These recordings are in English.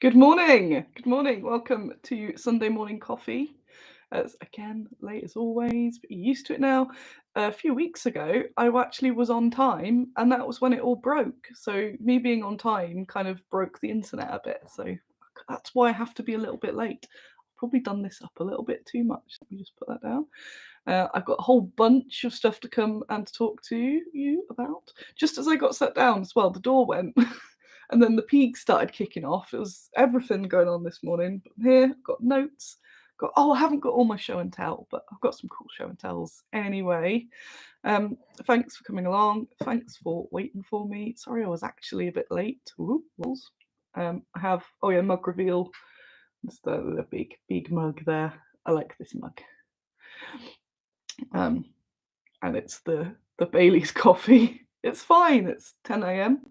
Good morning. Good morning. Welcome to Sunday morning coffee. It's again late as always, but you're used to it now. A few weeks ago, I actually was on time, and that was when it all broke. So me being on time kind of broke the internet a bit. So that's why I have to be a little bit late. I've probably done this up a little bit too much. Let me just put that down. I've got a whole bunch of stuff to come and to talk to you about. Just as I got sat down as well, the door went. And then the peak started kicking off. It was everything going on this morning. But here, I've got notes. I haven't got all my show and tell, but I've got some cool show and tells anyway. Thanks for coming along. Thanks for waiting for me. Sorry, I was actually a bit late. Ooh, balls. I have mug reveal. It's the big mug there. I like this mug. And it's the Bailey's coffee. It's fine. It's 10 a.m.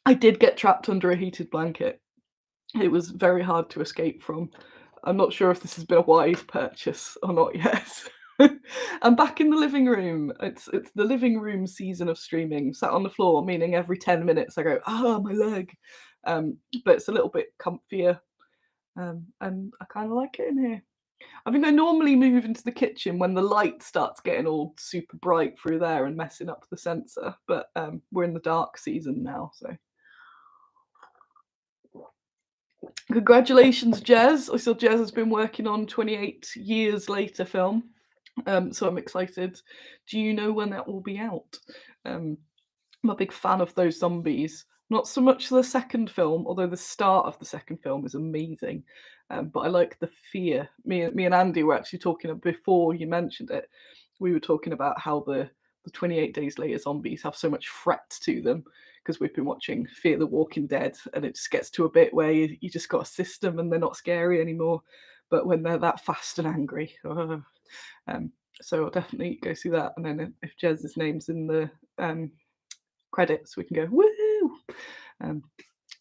I did get trapped under a heated blanket. It was very hard to escape from. I'm not sure if this has been a wise purchase or not yet. I'm back in the living room. It's the living room season of streaming. Sat on the floor, meaning every 10 minutes I go, my leg. But it's a little bit comfier, and I kind of like it in here. I think I normally move into the kitchen when the light starts getting all super bright through there and messing up the sensor. But we're in the dark season now, so congratulations, Jez. I saw Jez has been working on 28 Years Later film, so I'm excited. Do you know when that will be out? I'm a big fan of those zombies. Not so much the second film, although the start of the second film is amazing. But I like the fear. Me and Andy were actually talking before you mentioned it. We were talking about how the 28 Days Later zombies have so much threat to them because we've been watching Fear the Walking Dead, and it just gets to a bit where you just got a system and they're not scary anymore. But when they're that fast and angry, so I'll definitely go see that. And then if Jez's name's in the credits, we can go woo. Um,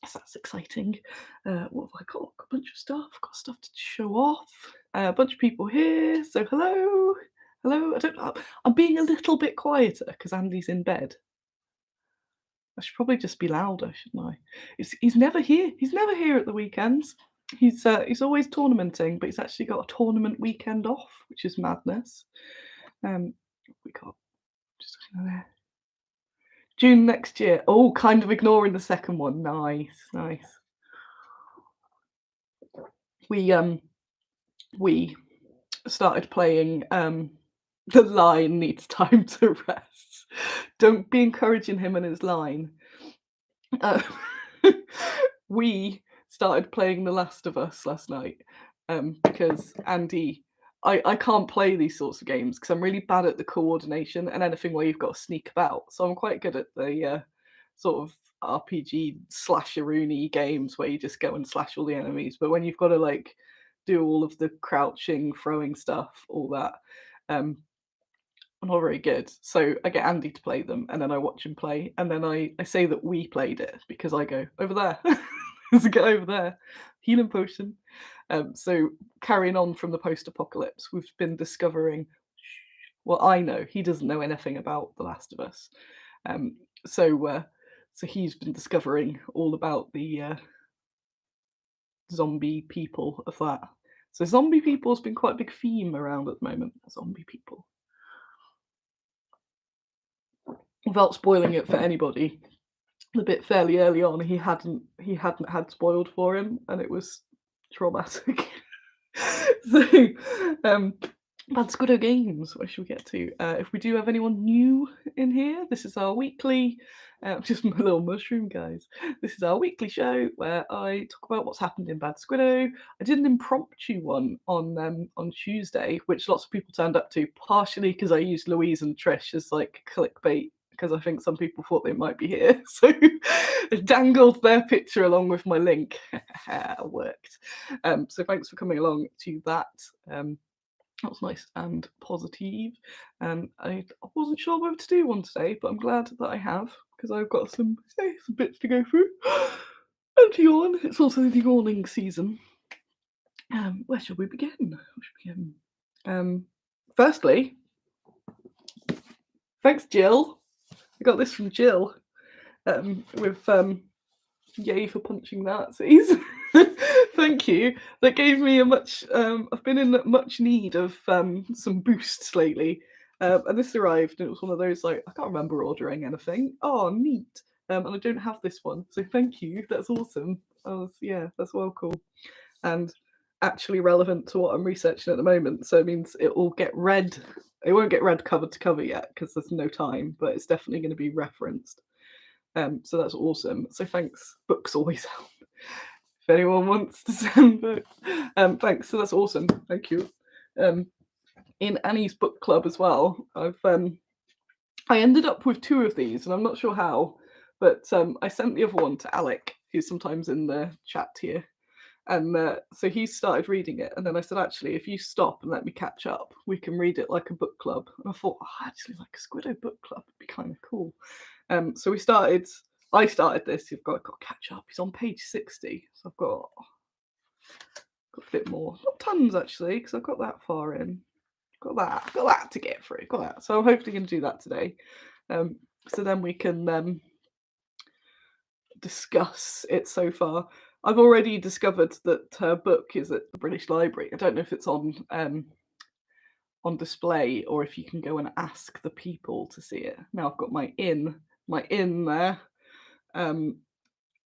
so that's exciting. What have I got? Got a bunch of stuff. Got stuff to show off. A bunch of people here. So hello, hello. I'm being a little bit quieter because Andy's in bed. I should probably just be louder, shouldn't I? He's never here. He's never here at the weekends. He's always tournamenting, but he's actually got a tournament weekend off, which is madness. We got just there. June next year. Oh, kind of ignoring the second one. Nice, nice. We started playing The Line Needs Time to Rest. Don't be encouraging him and his line. Uh, we started playing The Last of Us last night because Andy, I can't play these sorts of games because I'm really bad at the coordination and anything where you've got to sneak about. So I'm quite good at the sort of RPG slasheroony games where you just go and slash all the enemies. But when you've got to like do all of the crouching, throwing stuff, all that, I'm not very good. So I get Andy to play them and then I watch him play. And then I say that we played it because I go, over there. There's a guy over there. Healing potion. So carrying on from the post apocalypse, we've been discovering, well, I know he doesn't know anything about The Last of Us. Um, so so he's been discovering all about the zombie people of that. So zombie people has been quite a big theme around at the moment. Zombie people. Without spoiling it for anybody, the bit fairly early on he hadn't had spoiled for him, and it was traumatic. So, bad Squiddo Games. Where should we get to? If we do have anyone new in here, this is our weekly. Just my little mushroom guys. This is our weekly show where I talk about what's happened in Bad Squiddo. I did an impromptu one on Tuesday, which lots of people turned up to, partially because I used Louise and Trish as like clickbait because I think some people thought they might be here. So I dangled their picture along with my link. Worked. So thanks for coming along to that. That was nice and positive. I wasn't sure whether to do one today, but I'm glad that I have because I've got some bits to go through. And yawn. It's also the yawning season. Where shall we begin? Firstly, thanks, Jill. I got this from Jill with Yay for punching Nazis. Thank you. That gave me a much. I've been in much need of some boosts lately, and this arrived, and it was one of those like I can't remember ordering anything. Oh, neat. And I don't have this one, so thank you. That's awesome. Yeah, that's well cool, and actually relevant to what I'm researching at the moment. So it means it will get read. It won't get read cover to cover yet because there's no time, but it's definitely going to be referenced. So that's awesome. So thanks. Books always help. If anyone wants to send books, thanks. So that's awesome. Thank you. In Annie's book club as well, I ended up with 2 of these, and I'm not sure how, but I sent the other one to Alec, who's sometimes in the chat here, and so he started reading it, and then I said, actually, if you stop and let me catch up, we can read it like a book club. And I thought, actually, like a Squiddo book club would be kind of cool. So I started this. You've got to catch up. He's on page 60, so I've got a bit more. Not tons actually, because I've got that far in. Got that to get through. Got that. So I'm hopefully going to do that today. So then we can discuss it so far. I've already discovered that her book is at the British Library. I don't know if it's on display or if you can go and ask the people to see it. Now I've got my in there. And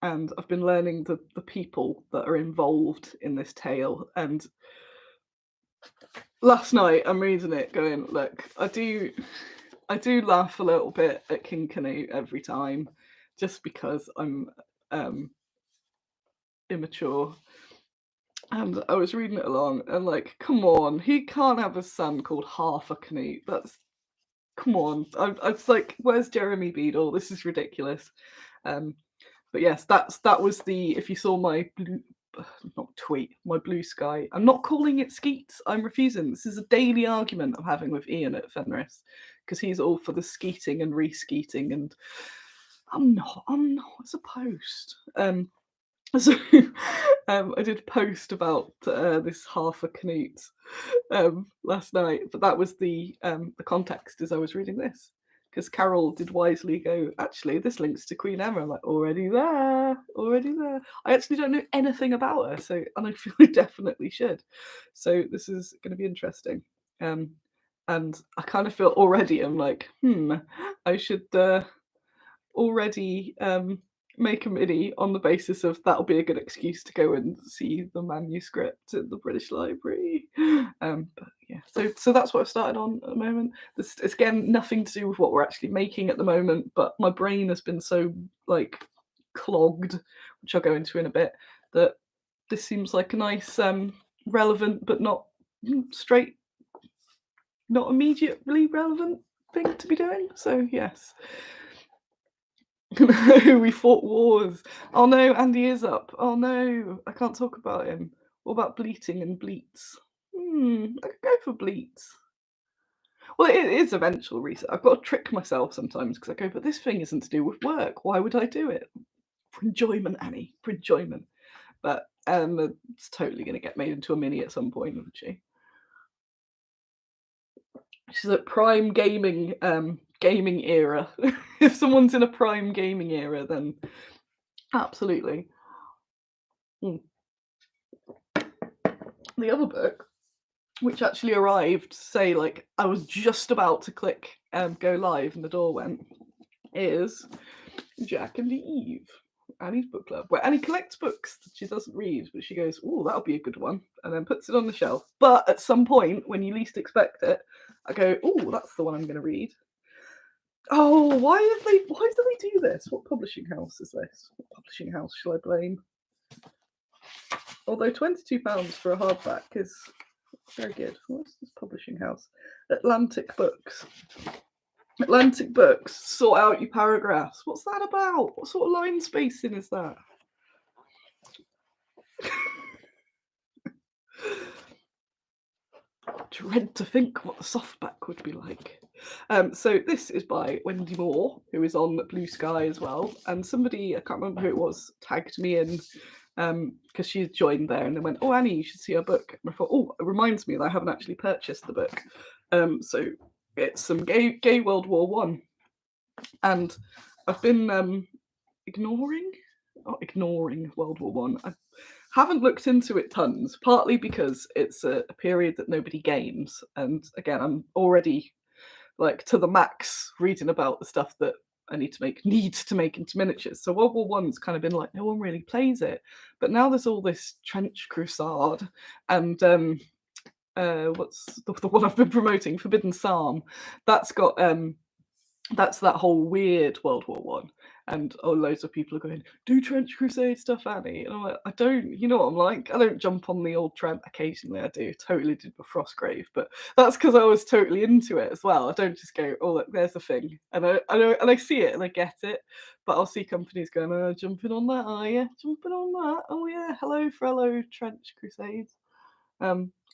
I've been learning the people that are involved in this tale. And last night I'm reading it going, look, I do laugh a little bit at King Canute every time, just because I'm immature. And I was reading it along and like, come on, he can't have a son called Half a Canute. Come on. I was like, where's Jeremy Beadle? This is ridiculous. But yes, that was the, if you saw my my blue sky. I'm not calling it skeets. I'm refusing. This is a daily argument I'm having with Ian at Fenris because he's all for the skeeting and re-skeeting, and I'm not. It's a post. So I did post about this Half a Canute last night, but that was the context as I was reading this. Because Carol did wisely go, actually, this links to Queen Emma. I'm like, already there. I actually don't know anything about her, so and I feel I definitely should. So this is going to be interesting. And I kind of feel already, I'm like, I should already make a mini on the basis of that'll be a good excuse to go and see the manuscript at the British Library. But yeah, so that's what I've started on at the moment. This is again nothing to do with what we're actually making at the moment, but my brain has been so like clogged, which I'll go into in a bit, that this seems like a nice relevant but not not immediately relevant thing to be doing. So yes. We fought wars. Oh no, Andy is up. Oh no, I can't talk about him. What about bleating and bleats? I could go for bleats. Well, it is eventual research. I've got to trick myself sometimes because I go, but this thing isn't to do with work. Why would I do it? For enjoyment, Annie. For enjoyment. But it's totally going to get made into a mini at some point, isn't she? She's at prime gaming era. If someone's in a prime gaming era, then absolutely. The other book, which actually arrived, say like I was just about to click go live and the door went, is Jack and Eve, Annie's book club, where Annie collects books that she doesn't read, but she goes, oh, that'll be a good one, and then puts it on the shelf. But at some point, when you least expect it, I go, oh, that's the one I'm going to read. Oh, why do they do this? What publishing house is this? What publishing house shall I blame? Although £22 for a hardback is very good. What's this publishing house? Atlantic Books. Atlantic Books. Sort out your paragraphs. What's that about? What sort of line spacing is that? Dread to think what the softback would be like. So this is by Wendy Moore, who is on Blue Sky as well. And somebody, I can't remember who it was, tagged me in because she joined there and they went, oh, Annie, you should see her book. And I thought, oh, it reminds me that I haven't actually purchased the book. So it's some gay World War One. And I've been ignoring ignoring World War One. I haven't looked into it tons, partly because it's a period that nobody games, and again, I'm already like to the max reading about the stuff that I need to make into miniatures. So World War One's kind of been like no one really plays it, but now there's all this trench crusade and what's the one I've been promoting, Forbidden Psalm. That's got that's that whole weird World War One. And loads of people are going, do Trench Crusade stuff, Annie. And I'm like, I don't, you know what I'm like? I don't jump on the old Trent. Occasionally I do. Totally did with Frostgrave, but that's because I was totally into it as well. I don't just go, oh look, there's a thing. And I know and I see it and I get it. But I'll see companies going, oh, jumping on that, are you? Jumping on that? Oh yeah, hello, fellow Trench Crusades.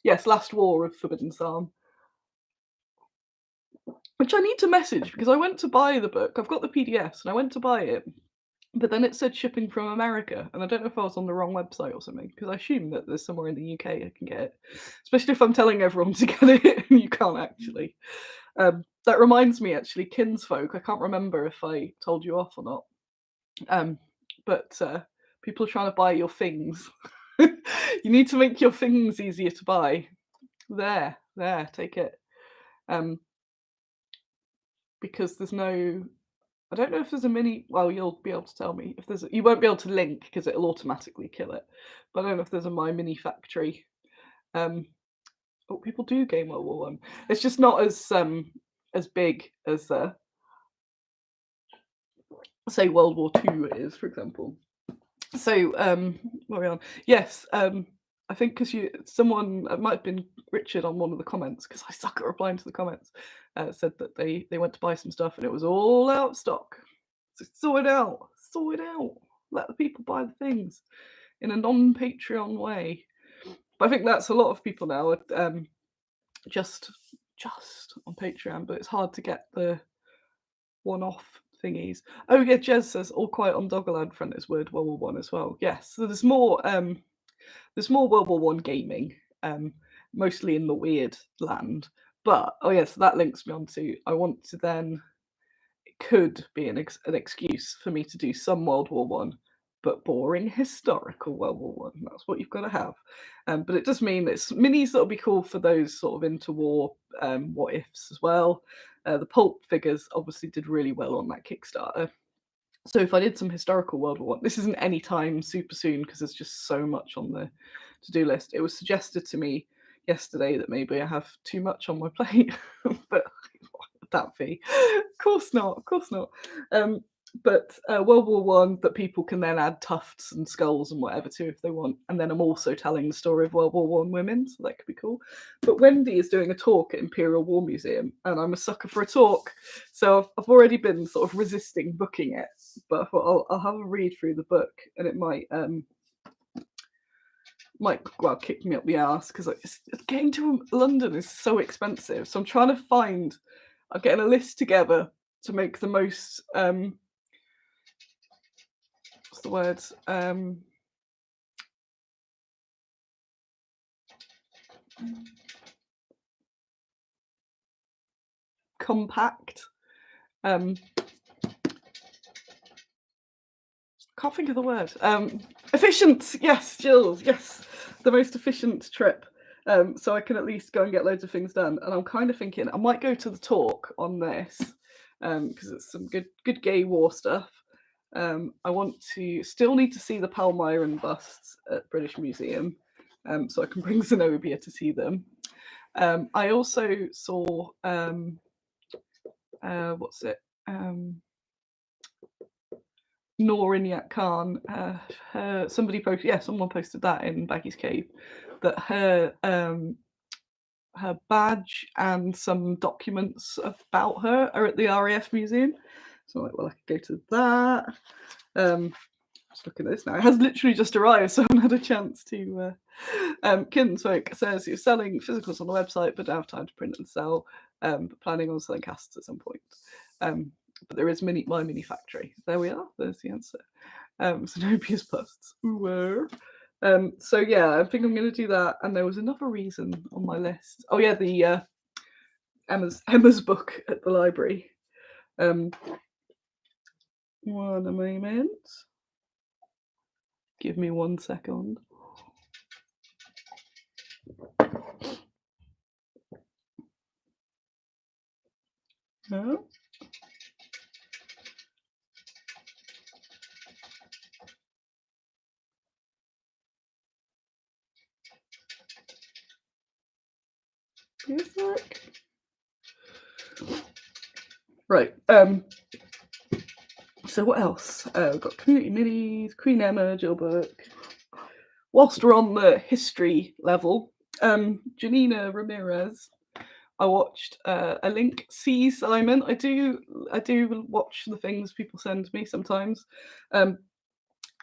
Yes, Last War of Forbidden Psalm. Which I need to message because I went to buy the book. I've got the PDFs and I went to buy it, but then it said shipping from America, and I don't know if I was on the wrong website or something because I assume that there's somewhere in the UK I can get it, especially if I'm telling everyone to get it and you can't actually. That reminds me, actually, Kinsfolk. I can't remember if I told you off or not, but people are trying to buy your things. You need to make your things easier to buy. There, take it. Because there's no I don't know if there's a mini well, you'll be able to tell me if there's you won't be able to link because it'll automatically kill it. But I don't know if there's a My Mini Factory. Um, people do game World War One. It's just not as big as say World War Two is, for example. So what are we on? Yes, I think because someone it might have been Richard on one of the comments because I suck at replying to the comments. Said that they went to buy some stuff and it was all out of stock. So sort it out, sort it out. Let the people buy the things in a non-Patreon way. But I think that's a lot of people now. Just on Patreon, but it's hard to get the one-off thingies. Oh yeah, Jez says All Quiet on Doggerland front is World War One as well. Yes, so there's more World War One gaming, mostly in the weird land. But oh yes, that links me on to I want to then it could be an excuse for me to do some World War One, but boring historical World War One. That's what you've got to have. But it does mean it's minis that'll be cool for those sort of interwar what ifs as well. The pulp figures obviously did really well on that Kickstarter. So if I did some historical World War One, this isn't any time super soon because there's just so much on the to-do list. It was suggested to me yesterday that maybe I have too much on my plate, but that be? Of course not. Of course not. But World War One that people can then add tufts and skulls and whatever to if they want. And then I'm also telling the story of World War One women, so that could be cool. But Wendy is doing a talk at Imperial War Museum, and I'm a sucker for a talk, so I've already been sort of resisting booking it. But I thought I'll have a read through the book, and it might kick me up the ass because getting to London is so expensive. So I'm trying to find. I'm getting a list together to make the most what's the word? Compact. Can't think of the word. Efficient. Yes, Jill. Yes, the most efficient trip. So I can at least go and get loads of things done. And I'm kind of thinking I might go to the talk on this because it's some good gay war stuff. I want to still need to see the Palmyran busts at British Museum, so I can bring Zenobia to see them. I also saw what's it? Norin Yat Khan. Someone posted that in Baggy's Cave that her badge and some documents about her are at the RAF museum. So I'm like, well, I could go to that. Just looking at this now. It has literally just arrived, so I haven't had a chance to. Kinsfolk says you're selling physicals on the website, but don't have time to print and sell. But planning on selling casts at some point. But there is My Mini Factory. There we are. There's the answer. Zenobia's busts. So yeah, I think I'm going to do that. And there was another reason on my list. Oh yeah, the Emma's book at the library. One moment. Give me 1 second. No? Music. Right. So what else? We've got community minis, Queen Emma, Jill Book. Whilst we're on the history level, Janina Ramirez, I watched a link. See Simon. I do watch the things people send me sometimes. There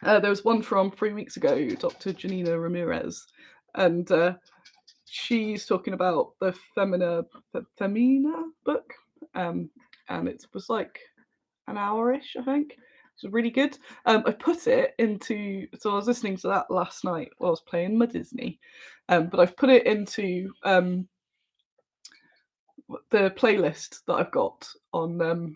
was one from 3 weeks ago, Dr. Janina Ramirez, and she's talking about the Femina book, and it was like an hour-ish, I think. It's really good. I put it into, so I was listening to that last night while I was playing my Disney, but I've put it into the playlist that I've got on,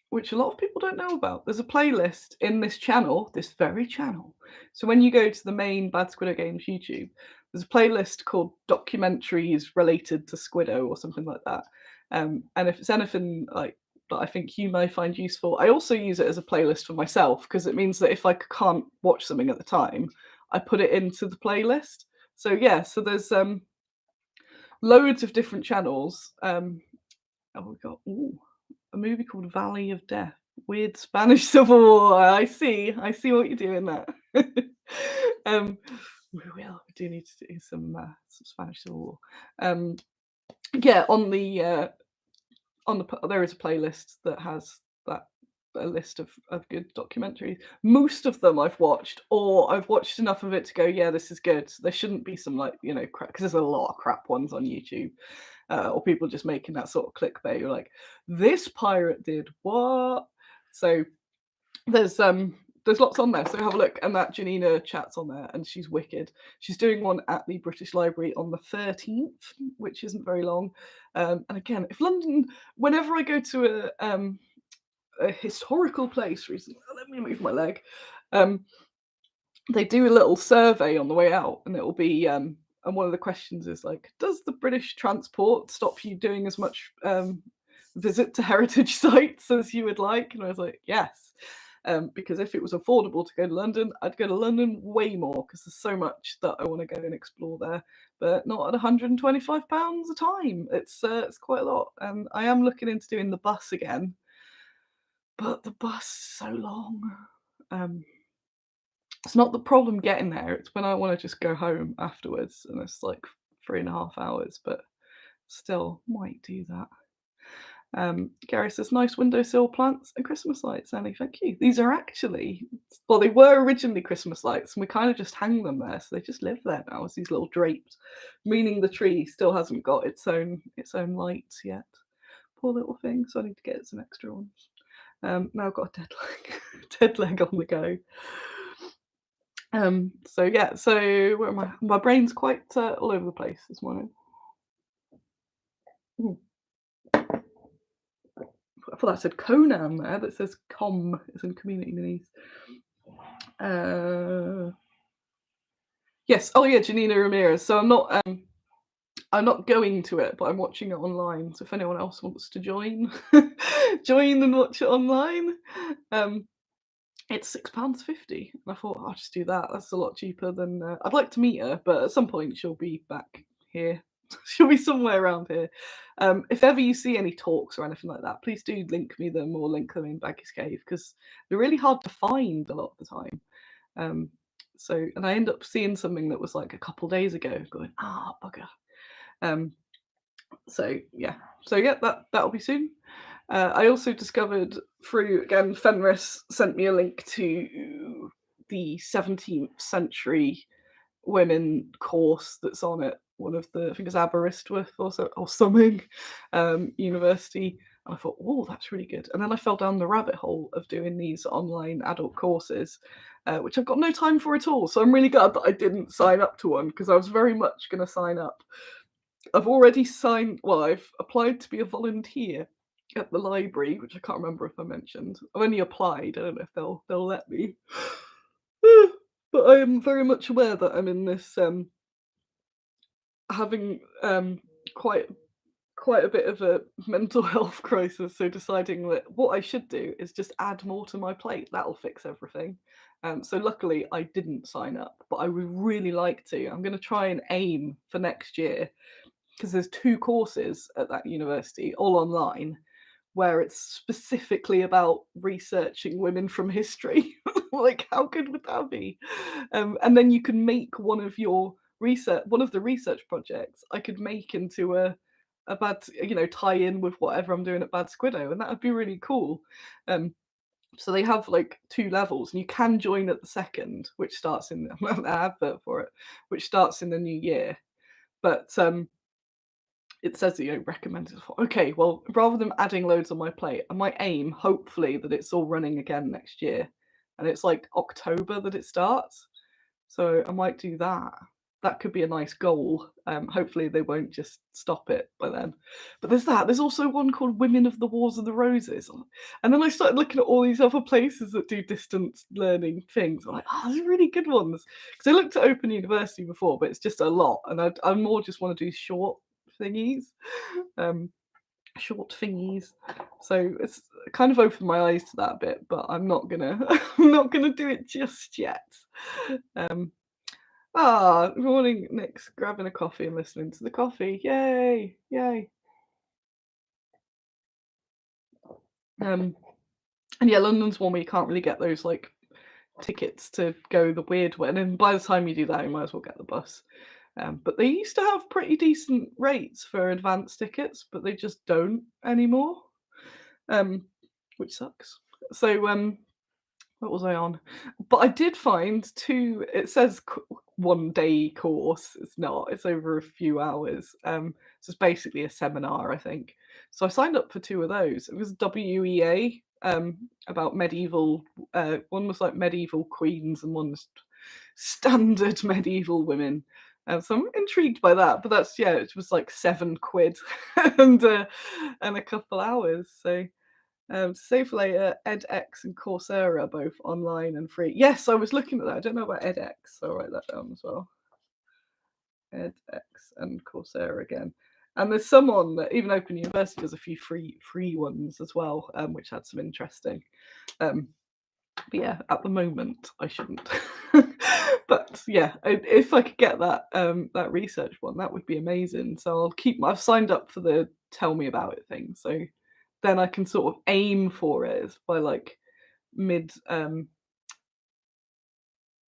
which a lot of people don't know about. There's a playlist in this channel, this very channel. So when you go to the main Bad Squiddo Games YouTube, there's a playlist called documentaries related to Squiddo or something like that. And if it's anything like that I think you may find useful, I also use it as a playlist for myself because it means that if I can't watch something at the time, I put it into the playlist. So yeah, so there's loads of different channels. Oh, we got a movie called Valley of Death. Weird Spanish Civil War. I see what you're doing there. We do need to do some Spanish Civil War. Yeah, there is a playlist that has a list of good documentaries. Most of them I've watched, or I've watched enough of it to go, yeah, this is good. There shouldn't be some crap, because there's a lot of crap ones on YouTube. Or people just making that sort of clickbait. You're like, this pirate did what? So there's lots on there. So have a look, and that Janina chat's on there, and she's wicked. She's doing one at the British Library on the 13th, which isn't very long. And again, if London, whenever I go to a historical place recently, let me move my leg. They do a little survey on the way out, and it will be and one of the questions is like, does the British transport stop you doing as much visit to heritage sites as you would like? And I was like, yes, because if it was affordable to go to London, I'd go to London way more, because there's so much that I want to go and explore there, but not at £125 a time. It's quite a lot, and I am looking into doing the bus again, but the bus is so long. It's not the problem getting there, it's when I want to just go home afterwards, and it's like 3.5 hours, but still might do that. Gary says, nice windowsill plants and Christmas lights, Annie. Thank you. These are actually, well, they were originally Christmas lights, and we kind of just hang them there, so they just live there now as these little drapes, meaning the tree still hasn't got its own lights yet. Poor little thing, so I need to get it some extra ones. Now I've got a dead leg on the go. So yeah, so where am I? My brain's quite all over the place this morning. Ooh. I thought that said Conan there, that says com is in community minis. Yes, oh yeah, Janina Ramirez. So I'm not going to it, but I'm watching it online. So if anyone else wants to join and watch it online, it's £6.50. And I thought, I'll just do that. That's a lot cheaper than I'd like to meet her, but at some point she'll be back here. She'll be somewhere around here. If ever you see any talks or anything like that, please do link me them, or link them in Baggy's Cave, because they're really hard to find a lot of the time. And I end up seeing something that was like a couple days ago, going, bugger. So yeah, that'll be soon. I also discovered through, again, Fenris sent me a link to the 17th century women course that's on at one of the, I think it's Aberystwyth or something, university. And I thought, oh, that's really good. And then I fell down the rabbit hole of doing these online adult courses, which I've got no time for at all. So I'm really glad that I didn't sign up to one, because I was very much going to sign up. I've already I've applied to be a volunteer at the library, which I can't remember if I mentioned. I've only applied. I don't know if they'll let me. But but I am very much aware that I'm in this having quite quite a bit of a mental health crisis. So deciding that what I should do is just add more to my plate. That'll fix everything. So luckily I didn't sign up, but I would really like to. I'm going to try and aim for next year because there's 2 courses at that university, all online, where it's specifically about researching women from history. Like, how good would that be? And then you can make one of the research projects I could make into a bad, tie in with whatever I'm doing at Bad Squiddo, and that would be really cool. Um, so they have like 2 levels, and you can join at the second, which starts in the advert for it, which starts in the new year. But it says that, recommended for. Okay, well, rather than adding loads on my plate, I might aim, hopefully, that it's all running again next year. And it's like October that it starts. So I might do that. That could be a nice goal. Hopefully they won't just stop it by then. But there's that. There's also one called Women of the Wars of the Roses. And then I started looking at all these other places that do distance learning things. I'm like, those are really good ones. Because I looked at Open University before, but it's just a lot. And I more just want to do thingies. Um, short thingies. So it's kind of opened my eyes to that a bit, but I'm not gonna I'm not gonna do it just yet. Um, Good morning, Nick's grabbing a coffee and listening to the coffee. Yay, yay. And yeah, London's one where you can't really get those like tickets to go the weird one, and by the time you do that, you might as well get the bus. But they used to have pretty decent rates for advance tickets, but they just don't anymore, which sucks. So what was I on? But I did find 2. It says 1 day course. It's not. It's over a few hours. So it's basically a seminar, I think. So I signed up for 2 of those. It was WEA, about medieval. One was like medieval queens, and one was standard medieval women. So I'm intrigued by that. But that's, yeah, it was like £7 and a couple hours. So. To save for later, edX and Coursera are both online and free. Yes, I was looking at that. I don't know about edX, so I'll write that down as well. edX and Coursera again. And there's some on that even Open University does a few free ones as well, which had some interesting. But yeah, at the moment I shouldn't. But yeah, if I could get that that research one, that would be amazing. So I've signed up for the tell me about it thing. So then I can sort of aim for it by like mid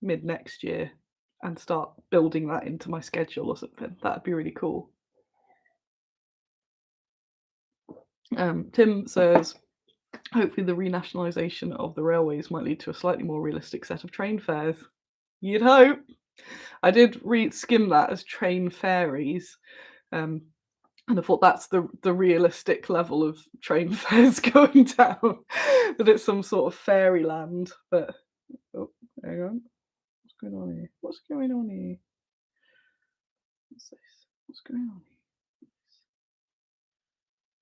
mid next year and start building that into my schedule or something. That'd be really cool. Tim says, hopefully the renationalisation of the railways might lead to a slightly more realistic set of train fares. You'd hope. I did skim that as train ferries, and I thought that's the realistic level of train fares going down. That it's some sort of fairyland. But hang on, what's going on here? What's going on here? What's this? What's going on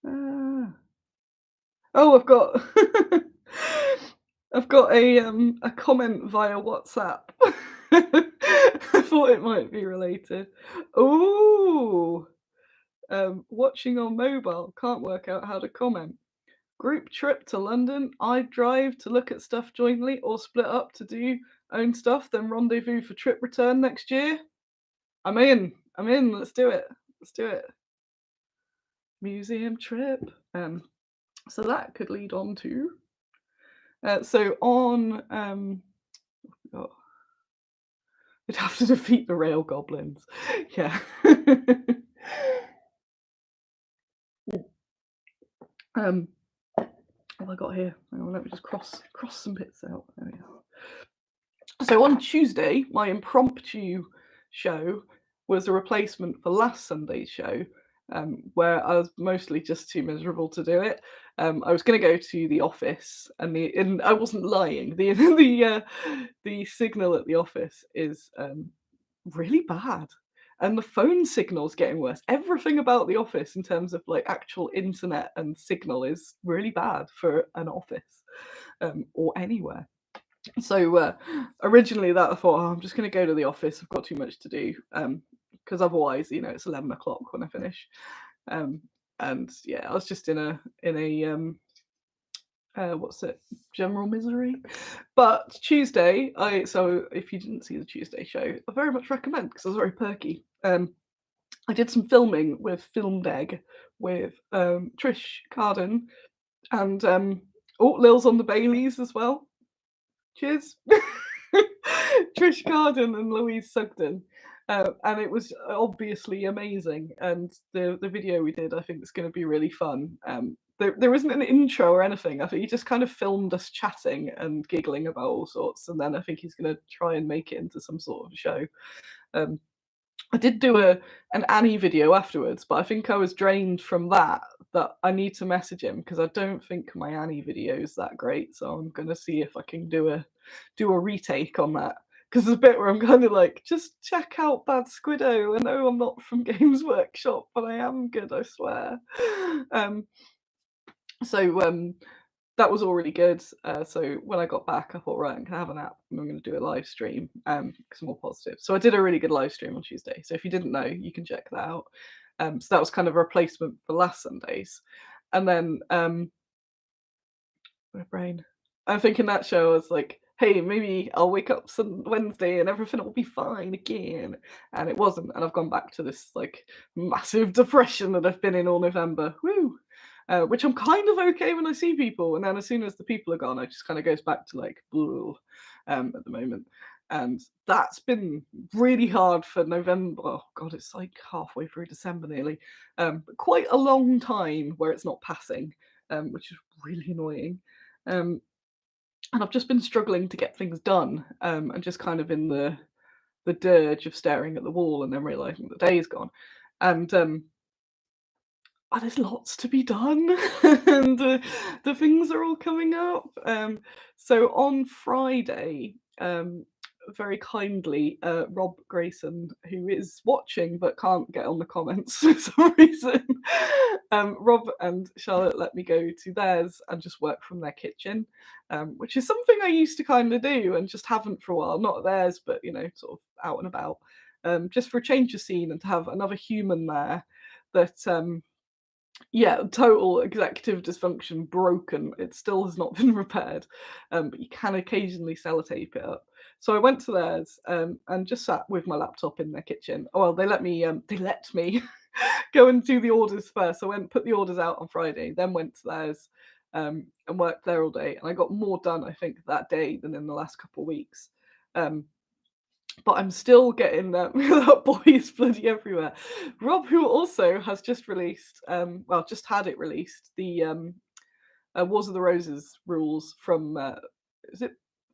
here? Oh, I've got I've got a comment via WhatsApp. I thought it might be related. Oh, watching on mobile, can't work out how to comment. Group trip to London. I'd drive to look at stuff jointly or split up to do own stuff, then rendezvous for trip return next year. I'm in. Let's do it. Museum trip. So that could lead on to. So on. Oh, we'd have to defeat the rail goblins. Yeah. What have I got here? Hang on, let me just cross some bits out. There we go. So on Tuesday, my impromptu show was a replacement for last Sunday's show, where I was mostly just too miserable to do it. I was going to go to the office, and I wasn't lying. The signal at the office is really bad, and the phone signal's getting worse. Everything about the office in terms of like actual internet and signal is really bad for an office, or anywhere. So originally that I thought, oh, I'm just going to go to the office. I've got too much to do. Because otherwise, it's 11 o'clock when I finish. Um, and yeah, I was just in a what's it, general misery. But Tuesday, so if you didn't see the Tuesday show, I very much recommend because I was very perky. I did some filming with Filmed Egg with Trish Carden and Lil's on the Baileys as well. Cheers. Trish Carden and Louise Sugden. And it was obviously amazing. And the video we did, I think, is going to be really fun. There isn't an intro or anything. I think he just kind of filmed us chatting and giggling about all sorts. And then I think he's going to try and make it into some sort of show. Um, I did do an Annie video afterwards, but I think I was drained from that I need to message him because I don't think my Annie video is that great. So I'm gonna see if I can do a retake on that. Because there's a bit where I'm kind of like, just check out Bad Squiddo. I know I'm not from Games Workshop, but I am good, I swear. Um, so that was all really good. So when I got back, I thought, right, I'm gonna have a nap and I'm gonna do a live stream because I'm more positive. So I did a really good live stream on Tuesday. So if you didn't know, you can check that out. So that was kind of a replacement for last Sundays. And then my brain. I'm thinking that show was like, hey, maybe I'll wake up some Wednesday and everything will be fine again. And it wasn't. And I've gone back to this like massive depression that I've been in all November. Woo! Which I'm kind of okay when I see people. And then as soon as the people are gone, it just kind of goes back to like, blue, at the moment. And that's been really hard for November. Oh, God, it's like halfway through December nearly. Quite a long time where it's not passing, which is really annoying. And I've just been struggling to get things done, and just kind of in the dirge of staring at the wall and then realizing the day is gone. And there's lots to be done, and the things are all coming up. So on Friday, very kindly, Rob Grayson, who is watching but can't get on the comments for some reason, Rob and Charlotte let me go to theirs and just work from their kitchen, which is something I used to kind of do and just haven't for a while. Not theirs, but sort of out and about, just for a change of scene and to have another human there that yeah, total executive dysfunction, broken. It still has not been repaired, but you can occasionally sellotape it up. So I went to theirs and just sat with my laptop in their kitchen. Oh, well, they let me go and do the orders first. I went put the orders out on Friday, then went to theirs and worked there all day. And I got more done, I think, that day than in the last couple of weeks. But I'm still getting that boy is bloody everywhere. Rob, who also has just released, well, just had it released, the Wars of the Roses rules from, is it?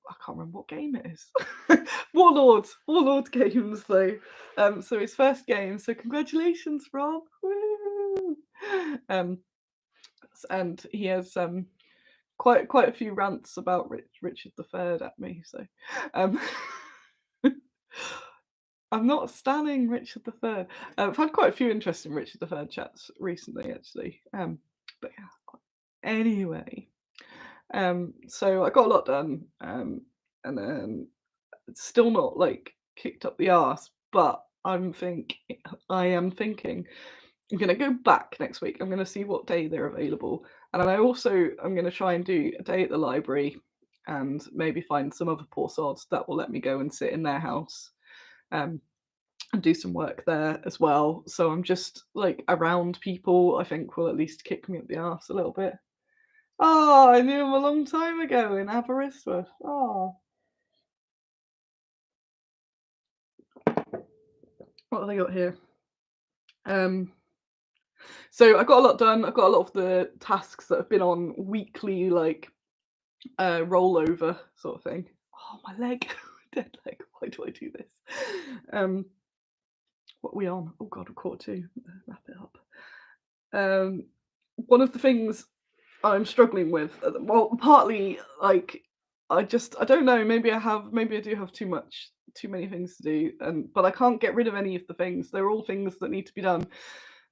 I can't remember what game it is. Warlord Games, though. So his first game. So congratulations, Rob. Woo! And he has quite a few rants about Richard III at me. So. I'm not standing Richard III. I've had quite a few interesting Richard III chats recently, actually. But yeah, anyway, so I got a lot done, and then it's still not like kicked up the arse. But I am thinking I'm gonna go back next week. I'm gonna see what day they're available, and then I'm gonna try and do a day at the library, and maybe find some other poor sods that will let me go and sit in their house. And do some work there as well. So I'm just like around people, I think will at least kick me up the arse a little bit. Oh, I knew him a long time ago in Aberystwyth. Oh, what have they got here? So I got a lot done. I got a lot of the tasks that have been on weekly, like rollover sort of thing. Oh, my leg, dead leg. Why do I do this? What are we on? Oh God, we're quarter two. Wrap it up. One of the things I'm struggling with, well, partly like I don't know. Maybe I do have too many things to do, and but I can't get rid of any of the things. They're all things that need to be done.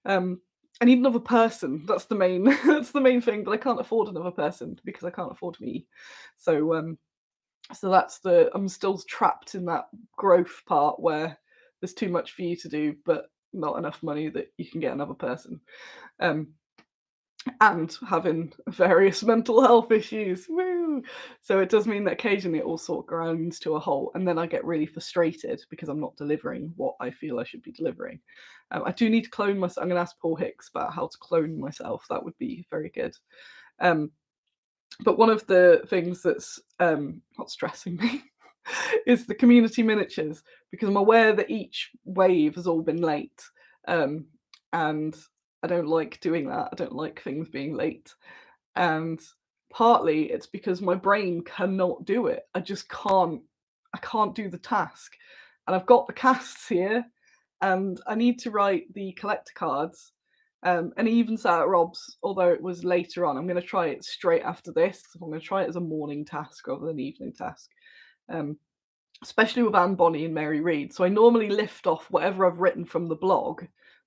I need another person. That's the main that's the main thing. But I can't afford another person because I can't afford me. So So I'm still trapped in that growth part where there's too much for you to do, but not enough money that you can get another person. Um, and having various mental health issues. Woo! So it does mean that occasionally it all sort of grinds to a halt, and then I get really frustrated because I'm not delivering what I feel I should be delivering. I do need to clone myself. I'm going to ask Paul Hicks about how to clone myself. That would be very good. Um, but one of the things that's not stressing me is the community miniatures, because I'm aware that each wave has all been late. Um, and I don't like doing that. I don't like things being late. And partly it's because my brain cannot do it. I can't do the task. And I've got the casts here, and I need to write the collector cards. And even sat at Rob's, although it was later on, I'm going to try it straight after this. I'm going to try it as a morning task rather than an evening task. Um, Especially with Anne Bonny and Mary Read. So I normally lift off whatever I've written from the blog,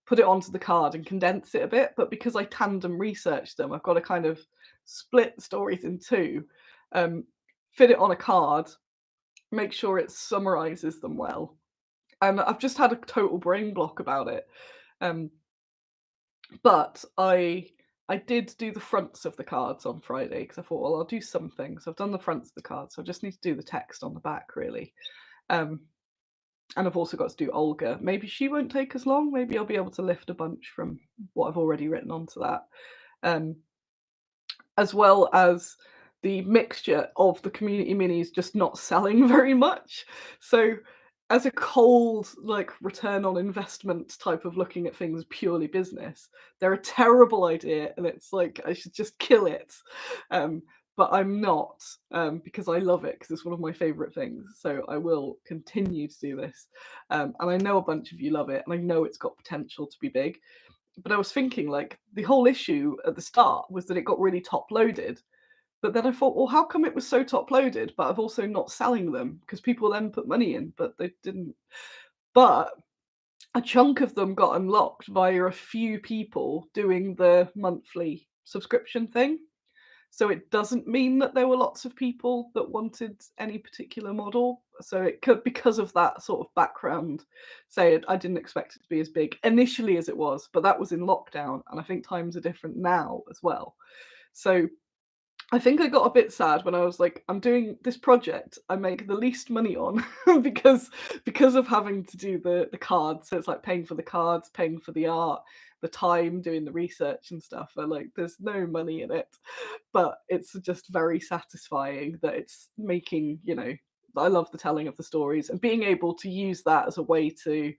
put it onto the card and condense it a bit. But because I tandem research them, I've got to kind of split stories in two, um, fit it on a card, make sure it summarizes them well. And I've just had a total brain block about it. Um, but I did do the fronts of the cards on Friday because I thought, well, I'll do something. So I've done the fronts of the cards. So I just need to do the text on the back, really. Um, and I've also got to do Olga. Maybe she won't take as long. Maybe I'll be able to lift a bunch from what I've already written onto that. As well as the mixture of the community minis just not selling very much. So as a cold, like, return on investment type of looking at things purely business, they're a terrible idea, and it's like I should just kill it. Um, but I'm not, because I love it, because it's one of my favorite things. So I will continue to do this. And I know a bunch of you love it, and I know it's got potential to be big. But I was thinking, like, the whole issue at the start was that it got really top loaded. But then I thought, well, how come it was so top loaded, but I've also not selling them? Because people then put money in, but they didn't. But a chunk of them got unlocked via a few people doing the monthly subscription thing. So it doesn't mean that there were lots of people that wanted any particular model. So it could, because of that sort of background, say I didn't expect it to be as big initially as it was, but that was in lockdown, and I think times are different now as well. So I think I got a bit sad when I was like, I'm doing this project I make the least money on because of having to do the cards. So it's like paying for the cards, paying for the art, the time doing the research and stuff. And like there's no money in it. But it's just very satisfying that it's making, I love the telling of the stories and being able to use that as a way to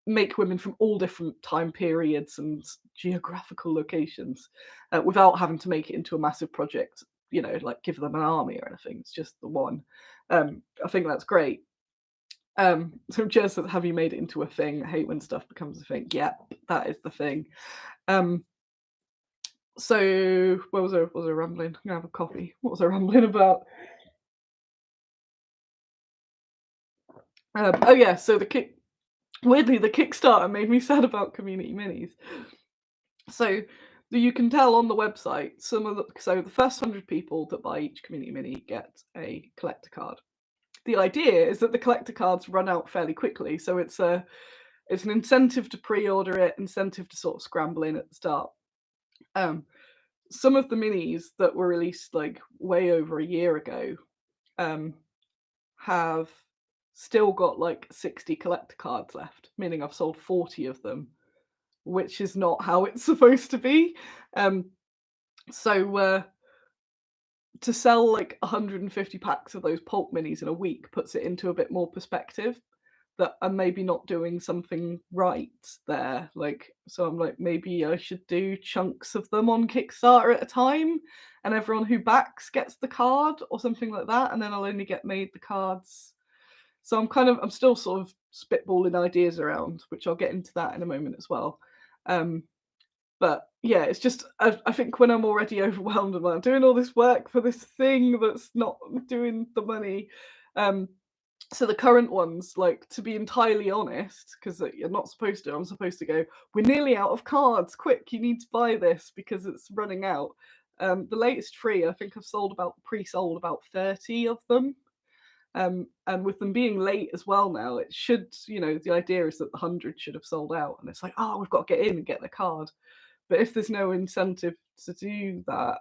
make women from all different time periods and geographical locations without having to make it into a massive project, like give them an army or anything. It's just the one. I think that's great. So Jez says, have you made it into a thing? I hate when stuff becomes a thing. Yep, that is the thing. So what was I rambling? I'm gonna have a coffee. What was I rambling about? Oh yeah, so weirdly, the Kickstarter made me sad about community minis. So you can tell on the website so the first 100 people that buy each community mini get a collector card. The idea is that the collector cards run out fairly quickly, so it's an incentive to pre-order it, incentive to sort of scramble in at the start. Some of the minis that were released like way over a year ago have still got like 60 collector cards left, meaning I've sold 40 of them, which is not how it's supposed to be. So to sell like 150 packs of those pulp minis in a week puts it into a bit more perspective that I'm maybe not doing something right there. Like, so I'm like, maybe I should do chunks of them on Kickstarter at a time, and everyone who backs gets the card or something like that, and then I'll only get made the cards. So I'm still sort of spitballing ideas around, which I'll get into that in a moment as well. But yeah, it's just I think when I'm already overwhelmed and I'm doing all this work for this thing that's not doing the money. So the current ones, like, to be entirely honest, because you're not supposed to, I'm supposed to go, we're nearly out of cards, quick, you need to buy this because it's running out. The latest three, I think I've pre-sold about 30 of them. And with them being late as well now, it should, the idea is that the 100 should have sold out, and it's like, oh, we've got to get in and get the card. But if there's no incentive to do that,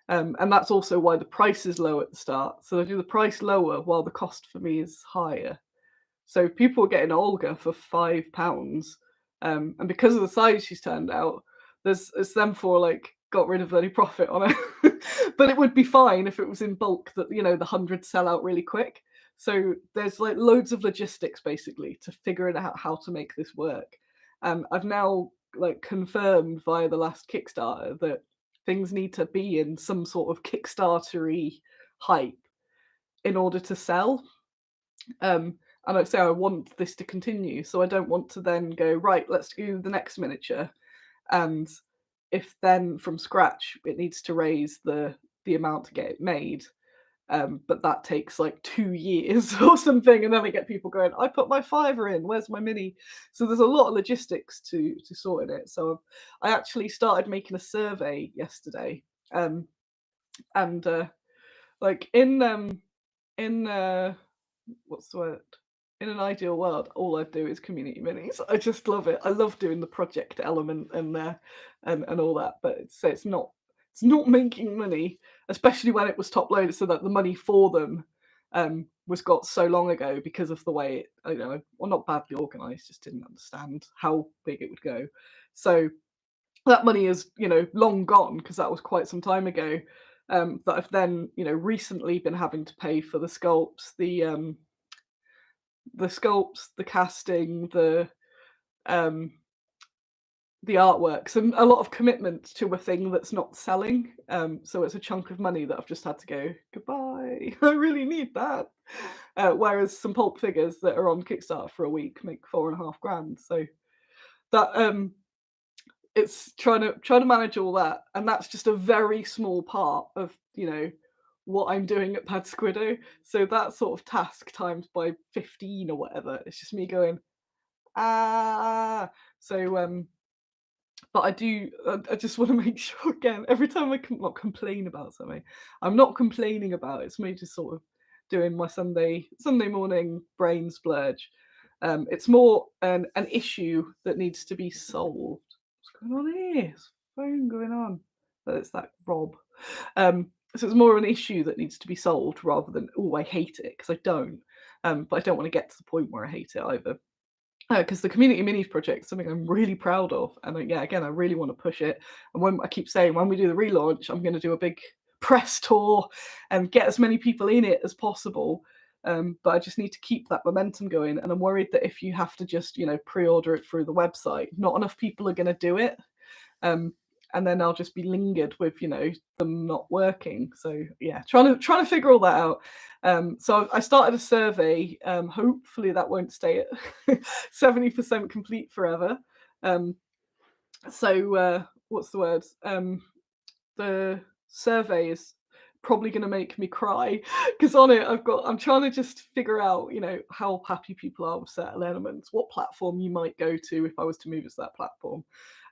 and that's also why the price is low at the start. So they do the price lower while the cost for me is higher. So people are getting Olga for £5, and because of the size she's turned out, it's them for like got rid of any profit on it. But it would be fine if it was in bulk that the 100 sell out really quick. So there's like loads of logistics basically to figure it out how to make this work. I've now like confirmed via the last Kickstarter that things need to be in some sort of Kickstarter-y hype in order to sell. And I say I want this to continue, so I don't want to then go, right, let's do the next miniature. And if then from scratch it needs to raise the amount to get it made, but that takes like 2 years or something, and then I get people going, I put my fiver in, where's my mini? So there's a lot of logistics to sort in it. So I actually started making a survey yesterday, and like in what's the word? In an ideal world, all I do is community minis. I just love it. I love doing the project element and all that. But it's not making money, especially when it was top loaded, so that the money for them was got so long ago because of the way well, not badly organized, just didn't understand how big it would go. So that money is long gone because that was quite some time ago. That I've then recently been having to pay for the sculpts, the casting, um, the artworks, and a lot of commitment to a thing that's not selling. So it's a chunk of money that I've just had to go goodbye. I really need that. Whereas some pulp figures that are on Kickstarter for a week make 4.5 grand. So that it's trying to manage all that, and that's just a very small part of what I'm doing at Pad Squiddo. So that sort of task times by 15 or whatever, it's just me going, ah. So but I just want to make sure again, every time not complain about something, I'm not complaining about it. It's me just sort of doing my Sunday morning brain splurge. It's more an issue that needs to be solved. What's going on here? There's a phone going on. But it's that Rob. So it's more of an issue that needs to be solved rather than, oh, I hate it, because I don't. But I don't want to get to the point where I hate it either. Because the community minis project is something I'm really proud of, and yeah, again, I really want to push it. And when I keep saying when we do the relaunch, I'm going to do a big press tour and get as many people in it as possible. But I just need to keep that momentum going, and I'm worried that if you have to just pre-order it through the website, not enough people are going to do it. And then I'll just be lingered with them not working. So yeah, trying to figure all that out. So I started a survey. Hopefully that won't stay at 70% complete forever. So what's the word? The survey is probably going to make me cry, because on it I'm trying to just figure out how happy people are with certain elements, what platform you might go to if I was to move it to that platform.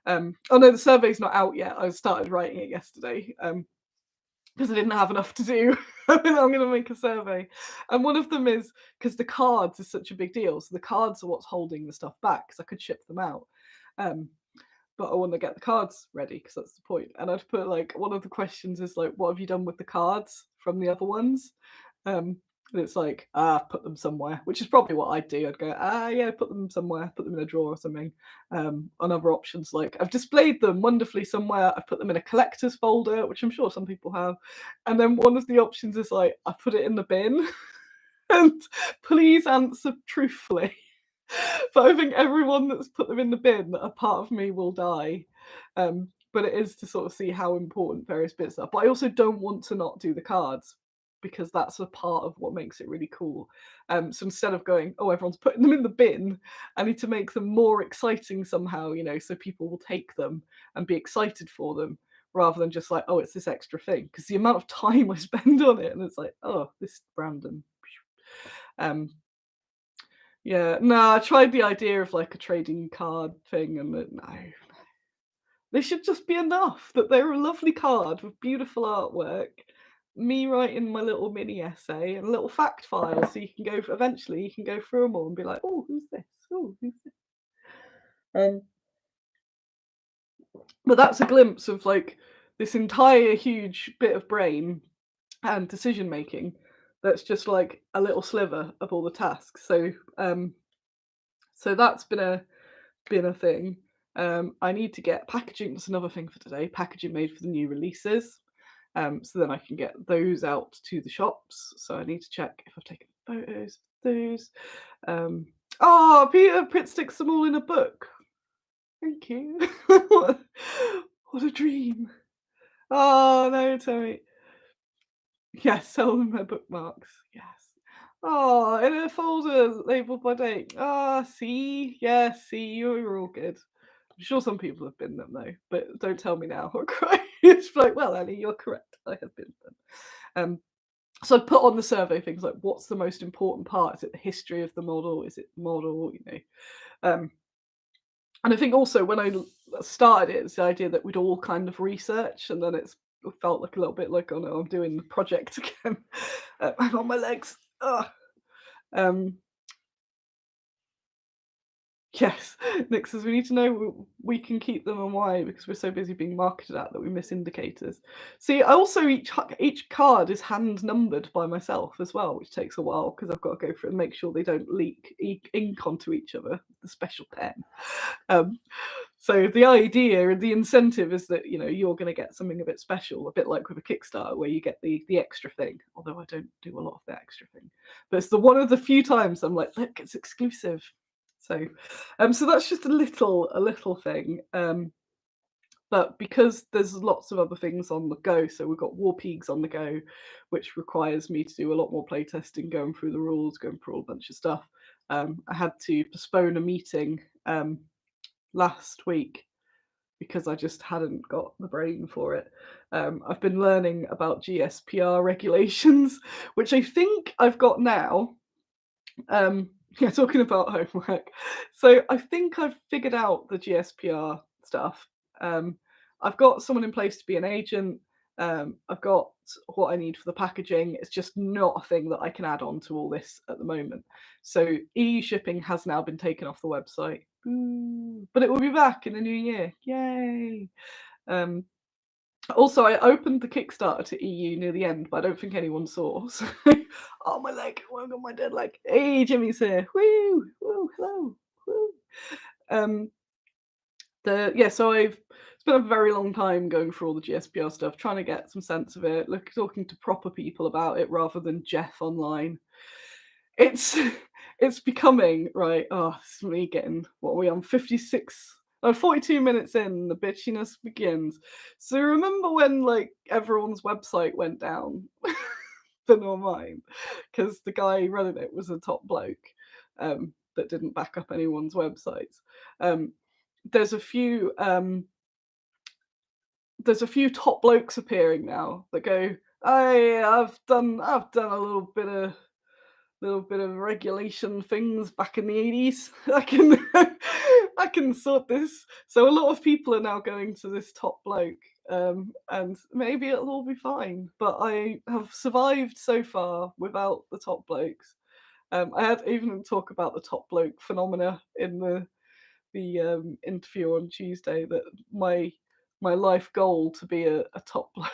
Oh no, the survey's not out yet. I started writing it yesterday because I didn't have enough to do. I'm going to make a survey, and one of them is because the cards is such a big deal. So the cards are what's holding the stuff back, because I could ship them out. But I want to get the cards ready, because that's the point. And I'd put like, one of the questions is like, what have you done with the cards from the other ones? And it's like, put them somewhere, which is probably what I'd do. I'd go, yeah, put them somewhere, put them in a drawer or something. On other options, like I've displayed them wonderfully somewhere. I've put them in a collector's folder, which I'm sure some people have. And then one of the options is like, I put it in the bin. And please answer truthfully. But I think everyone that's put them in the bin, a part of me will die. But it is to sort of see how important various bits are. But I also don't want to not do the cards, because that's a part of what makes it really cool. So instead of going, oh, everyone's putting them in the bin, I need to make them more exciting somehow, so people will take them and be excited for them, rather than just like, oh, it's this extra thing. Because the amount of time I spend on it, and it's like, oh, this is random. Yeah, no, I tried the idea of like a trading card thing, and no. They should just be enough that they're a lovely card with beautiful artwork, me writing my little mini essay and a little fact file, so you can go eventually you can go through them all and be like, "Oh, who's this? Oh, who's this?" Um, but that's a glimpse of like this entire huge bit of brain and decision making that's just like a little sliver of all the tasks. So that's been a thing. I need to get packaging. That's another thing for today. Packaging made for the new releases. So then I can get those out to the shops. So I need to check if I've taken photos of those. Um, oh, Peter Pitt sticks them all in a book. Thank you. What a dream. Oh no, Tommy. Yes, sell them their bookmarks. Yes. Oh, in a folder labeled by date. Ah, see, yes, see, you're all good. I'm sure some people have been them though, but don't tell me now. I'll cry. It's like, well, Annie, you're correct. I have been them. So I put on the survey things like, what's the most important part? Is it the history of the model? Is it the model? Um, and I think also when I started it, it's the idea that we'd all kind of research, and then it felt like a little bit like, oh no, I'm doing the project again. I'm on my legs. Ugh. Um, yes, Nick says we need to know we can keep them and why because we're so busy being marketed at that we miss indicators. See, I also each card is hand numbered by myself as well, which takes a while because I've got to go through and make sure they don't leak ink onto each other. The special pen. Um, so the idea and the incentive is that you're going to get something a bit special, a bit like with a Kickstarter where you get the extra thing. Although I don't do a lot of the extra thing, but it's the one of the few times I'm like, look, it's exclusive. So that's just a little thing. But because there's lots of other things on the go, so we've got War Pigs on the go, which requires me to do a lot more playtesting, going through the rules, going through a bunch of stuff. I had to postpone a meeting last week because I just hadn't got the brain for it. I've been learning about GSPR regulations, which I think I've got now. Yeah, talking about homework. So I think I've figured out the GSPR stuff. Um, I've got someone in place to be an agent. I've got what I need for the packaging. It's just not a thing that I can add on to all this at the moment. So EU shipping has now been taken off the website. Ooh, but it will be back in the new year. Yay! Um, Also, I opened the Kickstarter to EU near the end, but I don't think anyone saw. So, oh my leg! Oh, I got my dead leg. Hey, Jimmy's here. Woo! Woo! Hello! Woo! Um, so I've spent a very long time going through all the GSPR stuff, trying to get some sense of it. Look, talking to proper people about it rather than Jeff online. It's it's becoming right. Oh, this is me getting what are we on 56. Oh, 42 minutes in, the bitchiness begins. So remember when like everyone's website went down, but not mine, because the guy running it was a top bloke that didn't back up anyone's websites. Um, there's a few there's a few top blokes appearing now that go, I've done a little bit of regulation things back in the 80s. I can sort this. So a lot of people are now going to this top bloke, and maybe it'll all be fine. But I have survived so far without the top blokes. I had even talk about the top bloke phenomena in the interview on Tuesday. That my life goal to be a top bloke.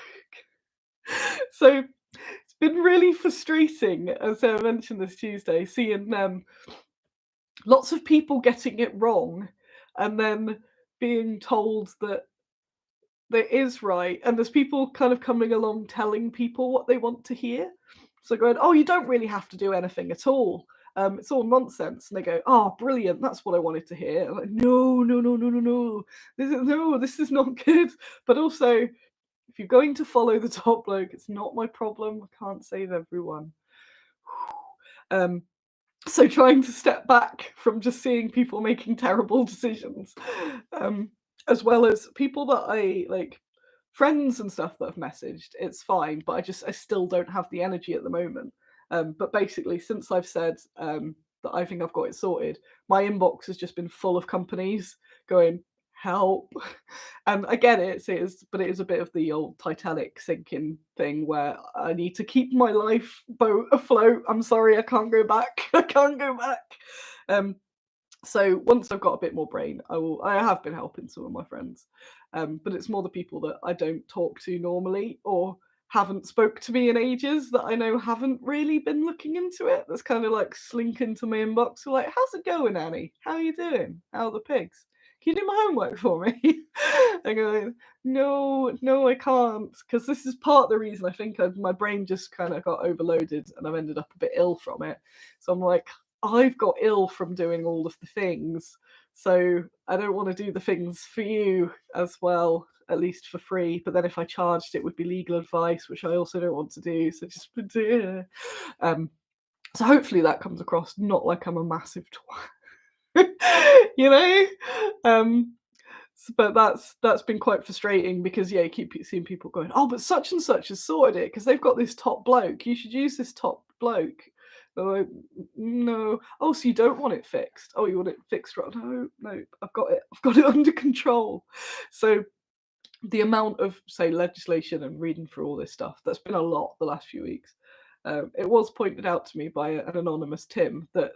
So it's been really frustrating, as I mentioned this Tuesday, seeing lots of people getting it wrong and then being told that it is right. And there's people kind of coming along telling people what they want to hear. So going, oh, you don't really have to do anything at all. It's all nonsense. And they go, oh, brilliant. That's what I wanted to hear. I'm like, no, no, no, no, no, no. This is not good. But also, if you're going to follow the top bloke, it's not my problem. I can't save everyone. Um, so trying to step back from just seeing people making terrible decisions, as well as people that I like, friends and stuff that I've messaged, it's fine, but I still don't have the energy at the moment. But basically, since I've said that I think I've got it sorted, my inbox has just been full of companies going, help. And I get but it is a bit of the old Titanic sinking thing where I need to keep my life boat afloat. I'm sorry, I can't go back. I can't go back. Um, so once I've got a bit more brain, I have been helping some of my friends, but it's more the people that I don't talk to normally or haven't spoke to me in ages that I know haven't really been looking into it. That's kind of like slink into my inbox. So like, how's it going, Annie? How are you doing? How are the pigs? Can you do my homework for me? I go, no, no, I can't, because this is part of the reason I think my brain just kind of got overloaded and I've ended up a bit ill from it. So I'm like, I've got ill from doing all of the things. So I don't want to do the things for you as well, at least for free. But then if I charged, it would be legal advice, which I also don't want to do. So just yeah. So hopefully that comes across not like I'm a massive twat, you know. But that's been quite frustrating because yeah, you keep seeing people going, oh, but such and such has sorted it because they've got this top bloke. You should use this top bloke. Like, no. Oh, so you don't want it fixed? Oh, you want it fixed? Right? No, no. I've got it. I've got it under control. So the amount of say legislation and reading through all this stuff that's been a lot the last few weeks. It was pointed out to me by an anonymous Tim that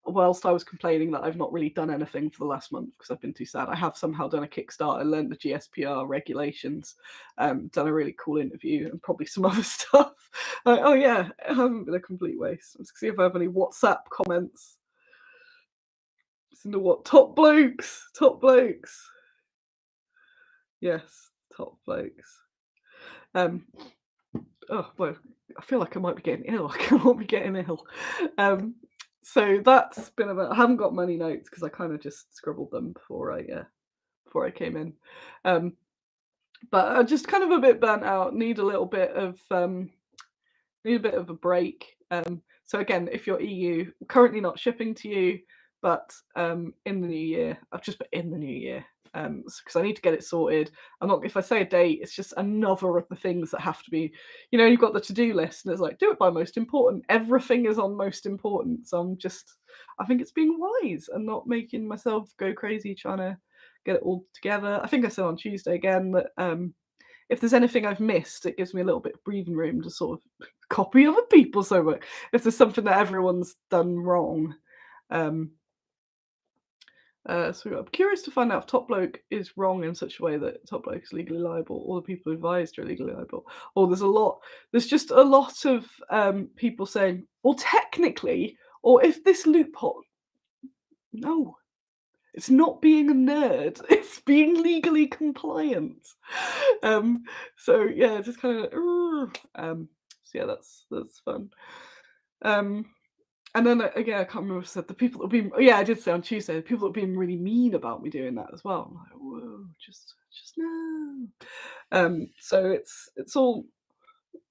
whilst I was complaining that I've not really done anything for the last month because I've been too sad, I have somehow done a Kickstarter, learned the GSPR regulations, done a really cool interview, and probably some other stuff. Like, oh yeah, it hasn't been a complete waste. Let's see if I have any WhatsApp comments. Listen to what top blokes, top blokes. Yes, top blokes. Oh well, I feel like I might be getting ill. I can't be getting ill. So that's been about. I haven't got many notes because I kind of just scribbled them before I came in. Um, but I'm just kind of a bit burnt out. Need a bit of a break. So again, if you're EU, currently not shipping to you, but in the new year, I've just put in the new year because I need to get it sorted. I'm not. If I say a date, it's just another of the things that have to be. You know, you've got the to-do list, and it's like do it by most important. Everything is on most important. So I think it's being wise and not making myself go crazy trying to get it all together. I think I said on Tuesday again that if there's anything I've missed, it gives me a little bit of breathing room to sort of copy other people. So if there's something that everyone's done wrong, um, so I'm curious to find out if Top Bloke is wrong in such a way that Top Bloke is legally liable, or the people advised are legally liable. Or there's just a lot of people saying, well, technically, or if this loophole, no, it's not being a nerd. It's being legally compliant. So yeah, just kind of. So yeah, that's fun. And then again, I can't remember if I said the people that have been. Yeah, I did say on Tuesday the people that have been really mean about me doing that as well. I'm like, whoa, just no. So it's all.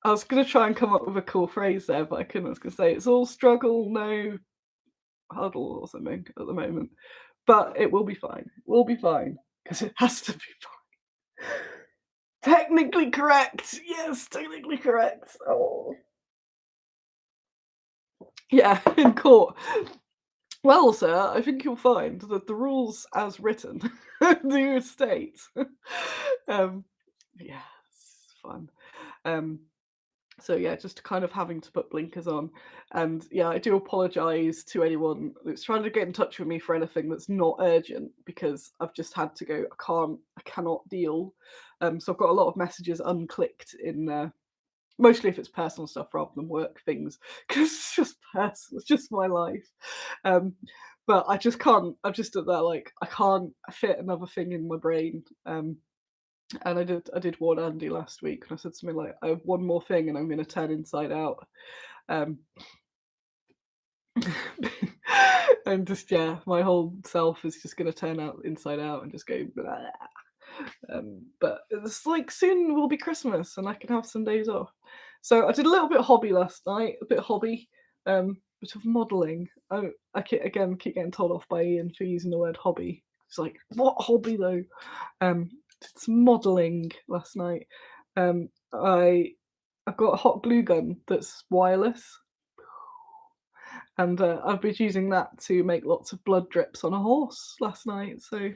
I was gonna try and come up with a cool phrase there, but I couldn't. I was gonna say it's all struggle, no huddle or something at the moment. But it will be fine. We'll be fine because it has to be fine. Technically correct. Yes, technically correct. Oh. Yeah, in court. Well, sir, I think you'll find that the rules as written do state. um, yeah, it's fun. Um, so yeah, just kind of having to put blinkers on, and yeah, I do apologise to anyone that's trying to get in touch with me for anything that's not urgent because I've just had to go. I cannot deal. So I've got a lot of messages unclicked in there. Mostly if it's personal stuff rather than work things, because it's just personal. It's just my life. Um, but I just can't. I'm just at that like I can't fit another thing in my brain. And I did warn Andy last week, and I said something like, "I have one more thing, and I'm going to turn inside out." Um, and just yeah, my whole self is just going to turn out inside out and just go. Blah. But it's like soon will be Christmas, and I can have some days off. So I did a little bit of hobby last night, bit of modelling. Again keep getting told off by Ian for using the word hobby. It's like what hobby though? Did some modelling last night. I've got a hot glue gun that's wireless, and I've been using that to make lots of blood drips on a horse last night. So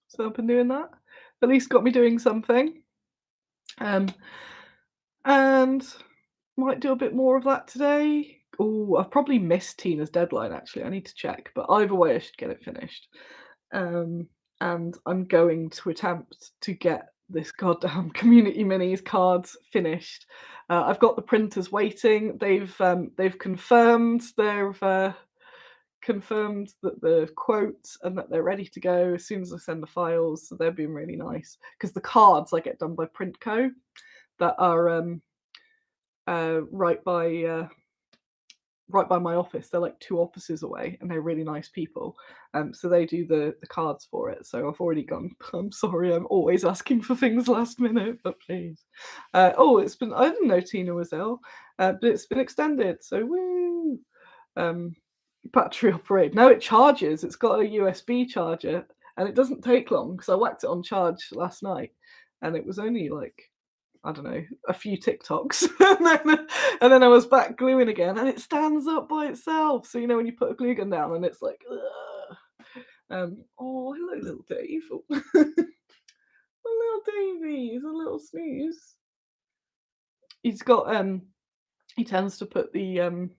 So I've been doing that. At least got me doing something. Um, and might do a bit more of that today. Oh, I've probably missed Tina's deadline actually. I need to check, but either way, I should get it finished. Um, and I'm going to attempt to get this goddamn community minis cards finished. I've got the printers waiting. They've confirmed that the quotes and that they're ready to go as soon as I send the files. So they're being really nice because the cards I get done by Printco that are right by right by my office. They're like 2 offices away, and they're really nice people. So they do the cards for it. So I've already gone. I'm sorry, I'm always asking for things last minute, but please. Oh, it's been. I didn't know Tina was ill, but it's been extended. So woo. Um, Battery operated. No, it charges. It's got a USB charger, and it doesn't take long because I whacked it on charge last night, and it was only like I don't know, a few TikToks, and then I was back gluing again, and it stands up by itself. So you know when you put a glue gun down, and it's like, ugh. Oh, hello, little Dave. Oh. A little Davy. He's a little snooze. He's got He tends to put the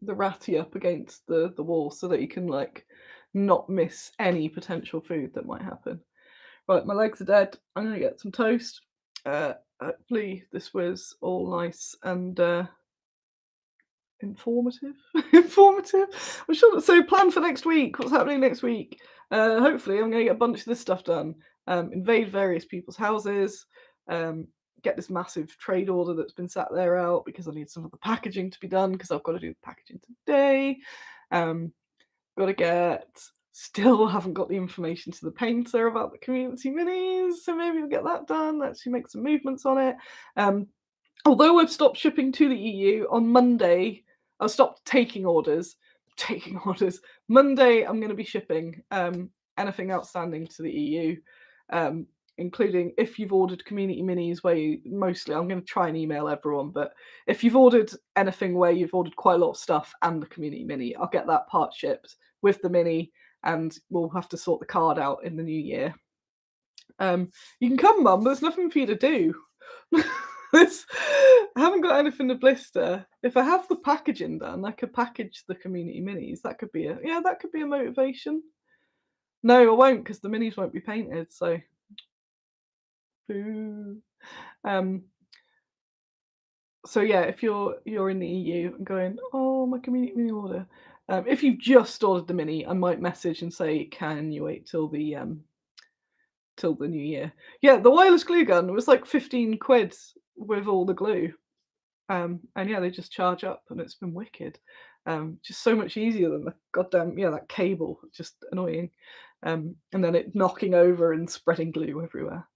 ratty up against the wall so that he can like not miss any potential food that might happen. Right, my legs are dead. I'm gonna get some toast. Hopefully this was all nice and informative. Informative. I'm sure. So, plan for next week. What's happening next week? Hopefully, I'm going to get a bunch of this stuff done. Invade various people's houses. Um, get this massive trade order that's been sat there out because I need some of the packaging to be done because I've got to do the packaging today. Um, got to get. Still haven't got the information to the painter about the community minis, so maybe we'll get that done. Actually, make some movements on it. Although I've stopped shipping to the EU on Monday, I've stopped taking orders. Taking orders. Monday, I'm going to be shipping anything outstanding to the EU, including if you've ordered community minis where mostly I'm going to try and email everyone, but if you've ordered anything where you've ordered quite a lot of stuff and the community mini, I'll get that part shipped with the mini, and we'll have to sort the card out in the new year. You can come, Mum. There's nothing for you to do. I haven't got anything to blister. If I have the packaging done, I could package the community minis. That could be a motivation. No, I won't because the minis won't be painted. So, boo. Um. So yeah, if you're in the EU and going, oh, my community mini order. If you've just ordered the mini, I might message and say, can you wait till the new year? Yeah, the wireless glue gun was like 15 quid with all the glue. And yeah, they just charge up and it's been wicked. Just so much easier than the goddamn that cable, just annoying. And then it knocking over and spreading glue everywhere.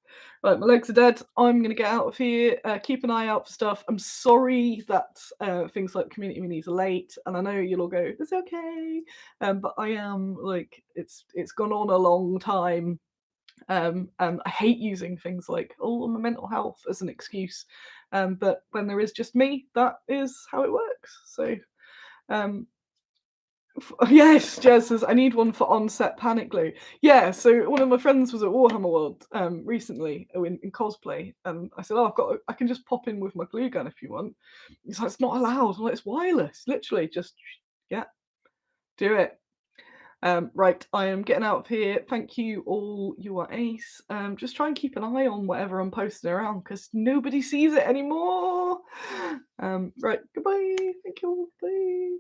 Right, my legs are dead. I'm gonna get out of here. Keep an eye out for stuff. I'm sorry that things like community minis are late, and I know you'll all go, "It's okay," but I am like, it's gone on a long time. And I hate using things like, oh, my mental health as an excuse. But when there is just me, that is how it works. So, um, yes, Jez says, I need one for on-set panic glue. Yeah, so one of my friends was at Warhammer World recently in cosplay, and I said, oh, I can just pop in with my glue gun if you want. He's like, it's not allowed. I'm like, it's wireless. Literally, just, yeah, do it. Right, I am getting out of here. Thank you all. You are ace. Just try and keep an eye on whatever I'm posting around because nobody sees it anymore. Right, goodbye. Thank you all. Bye.